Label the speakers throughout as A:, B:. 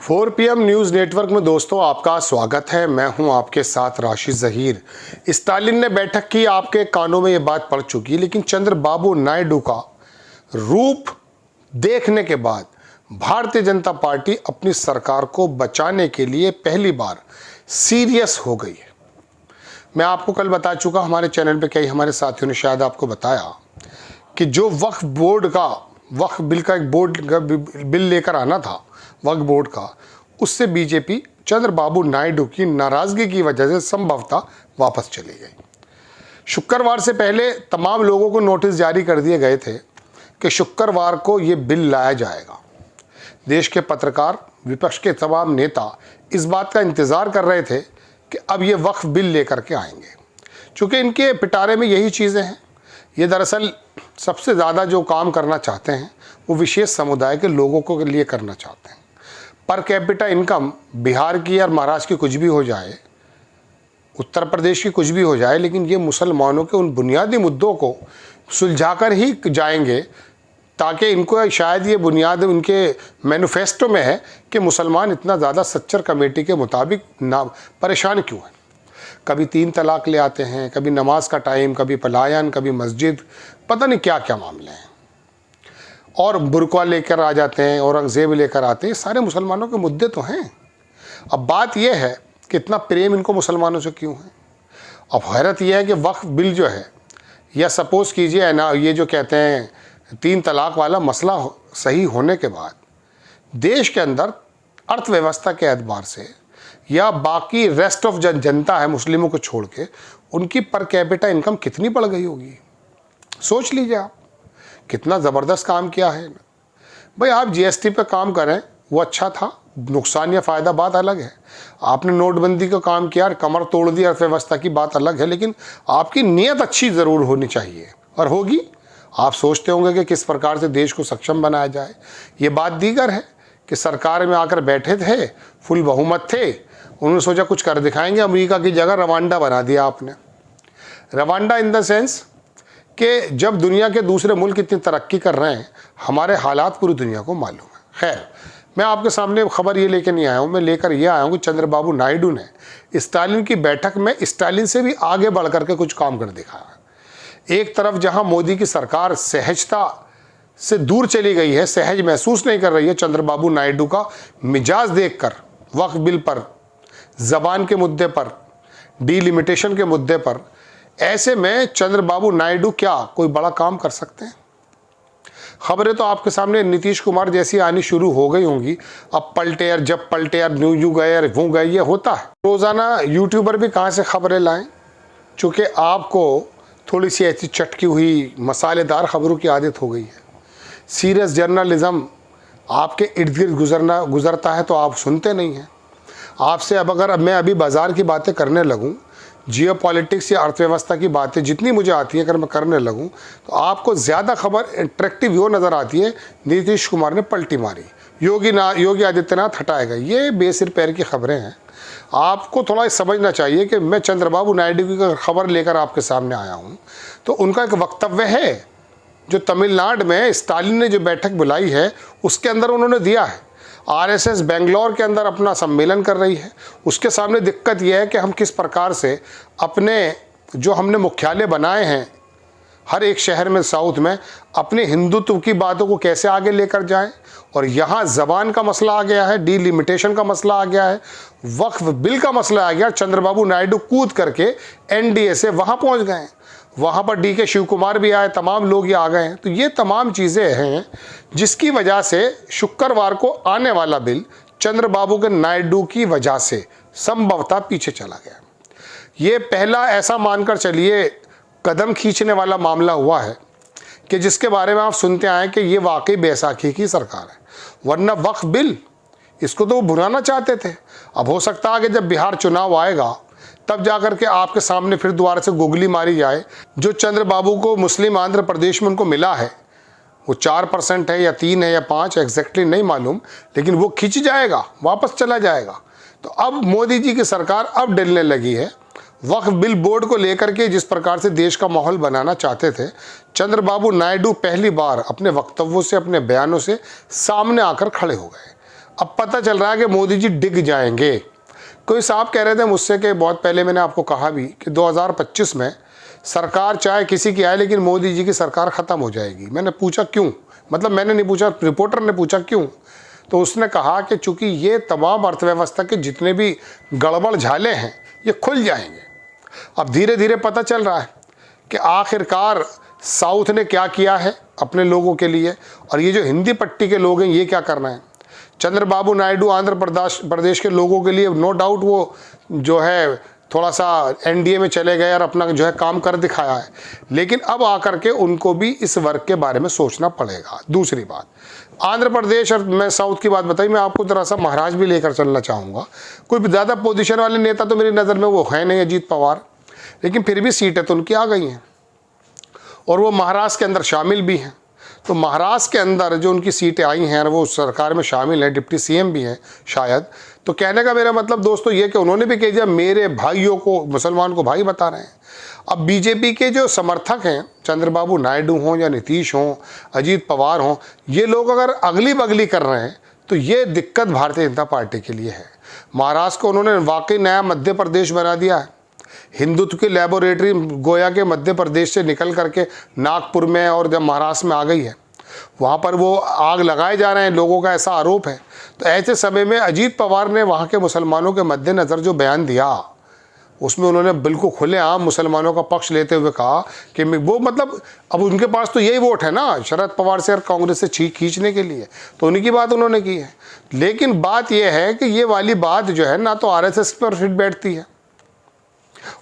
A: 4 news network में दोस्तों आपका स्वागत है। मैं हूं आपके साथ राशिद ज़हीर। स्टालिन ने बैठक की, आपके कानों में ये बात पड़ चुकी, लेकिन चंद्रबाबू नायडू का रूप देखने के बाद भारतीय जनता पार्टी अपनी सरकार को बचाने के लिए पहली बार सीरियस हो गई है। मैं आपको कल बता चुका, हमारे चैनल पे कई हमारे साथियों ने शायद आपको बताया कि जो वक्फ बोर्ड का वक्फ बिल का एक बिल लेकर आना था वक्फ बोर्ड का, उससे बीजेपी चंद्रबाबू नायडू की नाराज़गी की वजह से संभवतः वापस चली गई। शुक्रवार से पहले तमाम लोगों को नोटिस जारी कर दिए गए थे कि शुक्रवार को ये बिल लाया जाएगा। देश के पत्रकार, विपक्ष के तमाम नेता इस बात का इंतज़ार कर रहे थे कि अब ये वक्फ बिल लेकर के आएंगे, चूँकि इनके पिटारे में यही चीज़ें हैं। ये दरअसल सबसे ज़्यादा जो काम करना चाहते हैं वो विशेष समुदाय के लोगों को लिए करना चाहते हैं। पर कैपिटा इनकम बिहार की और महाराष्ट्र की कुछ भी हो जाए, उत्तर प्रदेश की कुछ भी हो जाए, लेकिन ये मुसलमानों के उन बुनियादी मुद्दों को सुलझाकर ही जाएंगे, ताकि इनको शायद ये बुनियाद उनके मैनिफेस्टो में है कि मुसलमान इतना ज़्यादा सच्चर कमेटी के मुताबिक ना परेशान क्यों है। कभी 3 तलाक ले आते हैं, कभी नमाज का टाइम, कभी पलायन, कभी मस्जिद, पता नहीं क्या क्या मामले हैं, और बुरका लेकर आ जाते हैं, औरंगज़ेब लेकर आते हैं। सारे मुसलमानों के मुद्दे तो हैं। अब बात यह है कि इतना प्रेम इनको मुसलमानों से क्यों है। अब हैरत यह है कि वक्फ बिल जो है, या सपोज़ कीजिए ना, ये जो कहते हैं 3 तलाक वाला मसला सही होने के बाद देश के अंदर अर्थव्यवस्था के एतबार से या बाकी रेस्ट ऑफ जनता है मुस्लिमों को छोड़ के, उनकी पर कैपिटा इनकम कितनी बढ़ गई होगी। सोच लीजिए आप, कितना ज़बरदस्त काम किया है भाई। आप जीएसटी पे काम करें, वो अच्छा था, नुकसान या फ़ायदा बात अलग है। आपने नोटबंदी का काम किया, कमर तोड़ दी अर्थव्यवस्था की, बात अलग है, लेकिन आपकी नीयत अच्छी ज़रूर होनी चाहिए, और होगी। आप सोचते होंगे कि किस प्रकार से देश को सक्षम बनाया जाए। ये बात दीगर है कि सरकार में आकर बैठे थे, फुल बहुमत थे, उन्होंने सोचा कुछ कर दिखाएंगे। अमेरिका की जगह रवांडा बना दिया आपने। रवांडा इन द सेंस कि जब दुनिया के दूसरे मुल्क इतनी तरक्की कर रहे हैं, हमारे हालात पूरी दुनिया को मालूम है। खैर, मैं आपके सामने खबर ये लेकर नहीं आया हूँ, मैं लेकर ये आया हूँ कि चंद्रबाबू नायडू ने स्टालिन की बैठक में स्टालिन से भी आगे बढ़ करके कुछ काम कर दिखाया। एक तरफ जहाँ मोदी की सरकार सहजता से दूर चली गई है, सहज महसूस नहीं कर रही है, चंद्रबाबू नायडू का मिजाज देखकर वक्फ बिल पर, ज़बान के मुद्दे पर, डीलिमिटेशन के मुद्दे पर, ऐसे में चंद्रबाबू नायडू क्या कोई बड़ा काम कर सकते हैं। खबरें तो आपके सामने नीतीश कुमार जैसी आनी शुरू हो गई होंगी। अब पलटे यार, जब पलटे यार, न्यू गए यार, वो गए, ये होता है रोज़ाना। यूट्यूबर भी कहाँ से खबरें लाएं, चूँकि आपको थोड़ी सी ऐसी चटकी हुई मसालेदार खबरों की आदत हो गई है। सीरियस जर्नलिज्म आपके इर्द गिर्द गुजरता है तो आप सुनते नहीं हैं। आपसे अब मैं अभी बाज़ार की बातें करने लगूं, जियो पॉलिटिक्स या अर्थव्यवस्था की बातें जितनी मुझे आती है, अगर मैं करने लगूं, तो आपको ज़्यादा खबर इंटरेक्टिव वो नज़र आती है, नीतीश कुमार ने पलटी मारी, योगी आदित्यनाथ हटाएगा। ये बेसिर पैर की खबरें हैं। आपको थोड़ा समझना चाहिए कि मैं चंद्रबाबू नायडू की खबर लेकर आपके सामने आया हूँ, तो उनका एक वक्तव्य है जो तमिलनाडु में स्टालिन ने जो बैठक बुलाई है, उसके अंदर उन्होंने दिया है। आरएसएस बेंगलोर के अंदर अपना सम्मेलन कर रही है, उसके सामने दिक्कत यह है कि हम किस प्रकार से अपने जो हमने मुख्यालय बनाए हैं हर एक शहर में, साउथ में, अपने हिंदुत्व की बातों को कैसे आगे लेकर जाएं। और यहाँ ज़बान का मसला आ गया है, डीलिमिटेशन का मसला आ गया है, वक्फ बिल का मसला आ गया। चंद्रबाबू नायडू कूद करके एनडीए से वहाँ पहुँच गए, वहाँ पर डीके शिव कुमार भी आए, तमाम लोग ये आ गए हैं। तो ये तमाम चीज़ें हैं जिसकी वजह से शुक्रवार को आने वाला बिल चंद्रबाबू के नायडू की वजह से संभवतः पीछे चला गया। ये पहला ऐसा मानकर चलिए कदम खींचने वाला मामला हुआ है कि जिसके बारे में आप सुनते आए कि ये वाकई बैसाखी की सरकार है। वरना वक्फ बिल, इसको तो वो भुनाना चाहते थे। अब हो सकता है कि जब बिहार चुनाव आएगा तब जाकर के आपके सामने फिर दोबारा से गुगली मारी जाए। जो चंद्रबाबू को मुस्लिम आंध्र प्रदेश में उनको मिला है, वो 4% है या 3 है या 5, एग्जैक्टली नहीं मालूम, लेकिन वो खिंच जाएगा, वापस चला जाएगा। तो अब मोदी जी की सरकार अब डलने लगी है वक्फ बिल बोर्ड को लेकर के। जिस प्रकार से देश का माहौल बनाना चाहते थे, चंद्रबाबू नायडू पहली बार अपने वक्तव्यों से, अपने बयानों से सामने आकर खड़े हो गए। अब पता चल रहा है कि मोदी जी डिग जाएंगे। कोई साहब कह रहे थे मुझसे कि बहुत पहले मैंने आपको कहा भी कि 2025 में सरकार चाहे किसी की आए लेकिन मोदी जी की सरकार ख़त्म हो जाएगी। मैंने पूछा क्यों, मतलब मैंने नहीं पूछा, रिपोर्टर ने पूछा क्यों, तो उसने कहा कि चूंकि ये तमाम अर्थव्यवस्था के जितने भी गड़बड़ झाले हैं ये खुल जाएंगे। अब धीरे धीरे पता चल रहा है कि आखिरकार साउथ ने क्या किया है अपने लोगों के लिए, और ये जो हिंदी पट्टी के लोग हैं ये क्या करना है। चंद्रबाबू नायडू आंध्र प्रदेश के लोगों के लिए नो डाउट वो जो है थोड़ा सा एनडीए में चले गए और अपना जो है काम कर दिखाया है, लेकिन अब आकर के उनको भी इस वर्ग के बारे में सोचना पड़ेगा। दूसरी बात, आंध्र प्रदेश, और मैं साउथ की बात बताई, मैं आपको जरा सा महाराष्ट्र भी लेकर चलना चाहूँगा। कोई ज़्यादा पोजीशन वाले नेता तो मेरी नज़र में वो है नहीं अजीत पवार, लेकिन फिर भी सीटें तो उनकी आ गई हैं और वो महाराष्ट्र के अंदर शामिल भी हैं। तो महाराष्ट्र के अंदर जो उनकी सीटें आई हैं और वो सरकार में शामिल है, डिप्टी सीएम भी हैं शायद। तो कहने का मेरा मतलब दोस्तों ये कि उन्होंने भी कह दिया मेरे भाइयों को, मुसलमान को भाई बता रहे हैं। अब बीजेपी के जो समर्थक हैं, चंद्रबाबू नायडू हों या नीतीश हों, अजीत पवार हों, ये लोग अगर अगली बगली कर रहे हैं तो ये दिक्कत भारतीय जनता पार्टी के लिए है। महाराष्ट्र को उन्होंने वाकई नया मध्य प्रदेश बना दिया है। हिंदुत्व की लेबोरेटरी गोया के मध्य प्रदेश से निकल करके नागपुर में और जब महाराष्ट्र में आ गई है, वहाँ पर वो आग लगाए जा रहे हैं, लोगों का ऐसा आरोप है। तो ऐसे समय में अजीत पवार ने वहाँ के मुसलमानों के मद्देनज़र जो बयान दिया उसमें उन्होंने बिल्कुल खुलेआम मुसलमानों का पक्ष लेते हुए कहा कि वो मतलब अब उनके पास तो यही वोट है ना शरद पवार से और कांग्रेस से खींचने के लिए, तो उन्हीं की बात उन्होंने की है। लेकिन बात यह है कि ये वाली बात जो है ना तो आरएसएस पर फिट बैठती है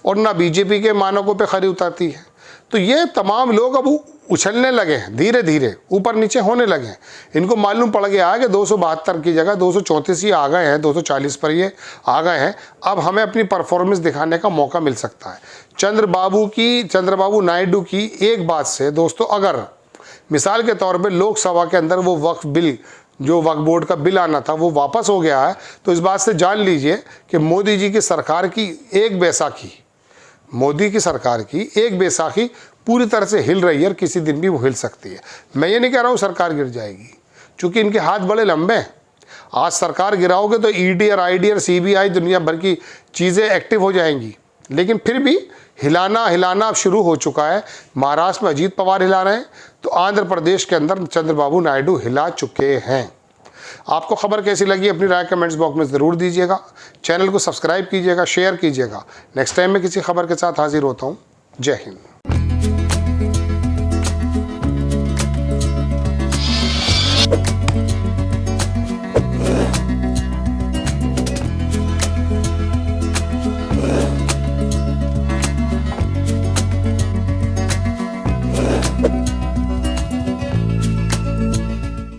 A: और ना बीजेपी के मानकों पे खरी उतरती है। तो ये तमाम लोग अब उछलने लगे हैं, धीरे धीरे ऊपर नीचे होने लगे हैं। इनको मालूम पड़ गया है कि 272 की जगह 234 ही आ गए हैं, 240 पर ये आ गए हैं। अब हमें अपनी परफॉर्मेंस दिखाने का मौका मिल सकता है। चंद्रबाबू नायडू की एक बात से दोस्तों, अगर मिसाल के तौर पर लोकसभा के अंदर वो वक्फ बिल, जो वक्फ बोर्ड का बिल आना था, वो वापस हो गया है, तो इस बात से जान लीजिए कि मोदी जी की सरकार की एक बैसाखी, मोदी की सरकार की एक बैसाखी पूरी तरह से हिल रही है और किसी दिन भी वो हिल सकती है। मैं ये नहीं कह रहा हूँ सरकार गिर जाएगी, क्योंकि इनके हाथ बड़े लंबे हैं। आज सरकार गिराओगे तो ईडी और आईडी और सीबीआई दुनिया भर की चीज़ें एक्टिव हो जाएंगी, लेकिन फिर भी हिलाना अब शुरू हो चुका है। महाराष्ट्र में अजीत पवार हिला रहे हैं, तो आंध्र प्रदेश के अंदर चंद्रबाबू नायडू हिला चुके हैं। आपको खबर कैसी लगी अपनी राय कमेंट्स बॉक्स में ज़रूर दीजिएगा। चैनल को सब्सक्राइब कीजिएगा, शेयर कीजिएगा। नेक्स्ट टाइम मैं किसी खबर के साथ हाजिर होता हूँ। जय हिंद।